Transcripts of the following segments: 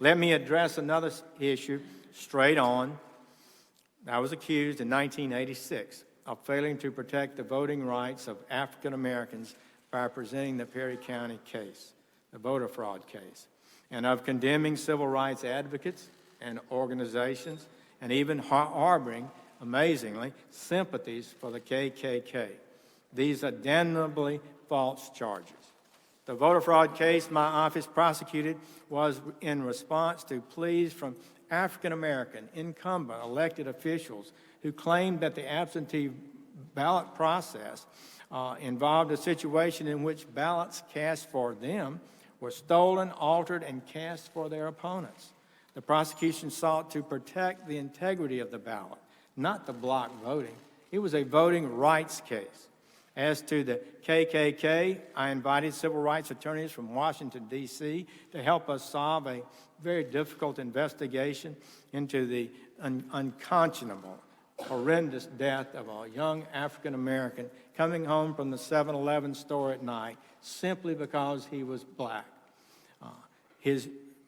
Let me address another issue straight on. I was accused in 1986 of failing to protect the voting rights of African Americans by presenting the Perry County case, the voter fraud case, and of condemning civil rights advocates and organizations, and even harboring, amazingly, sympathies for the KKK. These are damnably false charges. The voter fraud case my office prosecuted was in response to pleas from African American incumbent elected officials who claimed that the absentee ballot process involved a situation in which ballots cast for them were stolen, altered, and cast for their opponents. The prosecution sought to protect the integrity of the ballot, not the block voting. It was a voting rights case. As to the KKK, I invited civil rights attorneys from Washington, D.C. to help us solve a very difficult investigation into the unconscionable, horrendous death of a young African American coming home from the 7-Eleven store at night simply because he was black,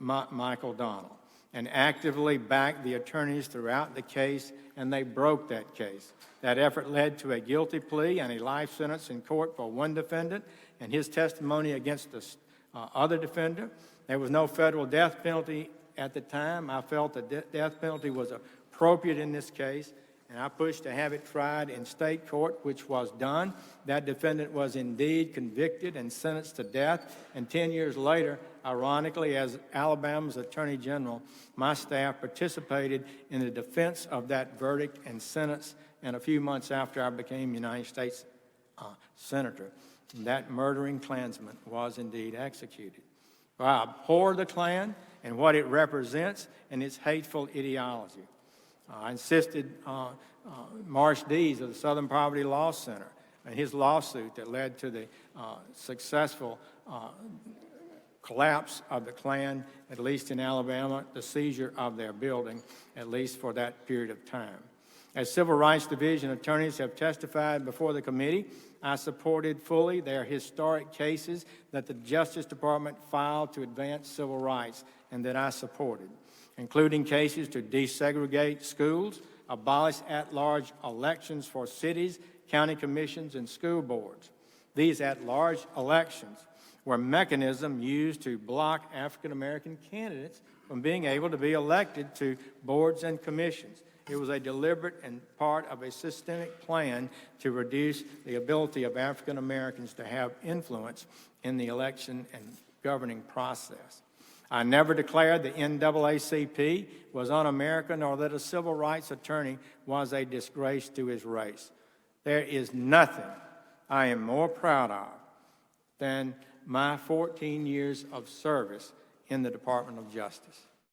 Michael Donald, and actively backed the attorneys throughout the case, and they broke that case. That effort led to a guilty plea and a life sentence in court for one defendant and his testimony against the other defendant. There was no federal death penalty at the time. I felt the death penalty was appropriate in this case, and I pushed to have it tried in state court, which was done. That defendant was indeed convicted and sentenced to death, and 10 years later, ironically, as Alabama's Attorney General, my staff participated in the defense of that verdict and sentence, and a few months after I became United States Senator, that murdering Klansman was indeed executed. I abhor the Klan and what it represents and its hateful ideology. I insisted Marsh Dees of the Southern Poverty Law Center and his lawsuit that led to the successful collapse of the Klan, at least in Alabama, the seizure of their building, at least for that period of time. As Civil Rights Division attorneys have testified before the committee, I supported fully their historic cases that the Justice Department filed to advance civil rights and that I supported, including cases to desegregate schools, abolish at-large elections for cities, county commissions, and school boards. These at-large elections were a mechanism used to block African-American candidates from being able to be elected to boards and commissions. It was a deliberate and part of a systemic plan to reduce the ability of African Americans to have influence in the election and governing process. I never declared the NAACP was un-American or that a civil rights attorney was a disgrace to his race. There is nothing I am more proud of than my 14 years of service in the Department of Justice.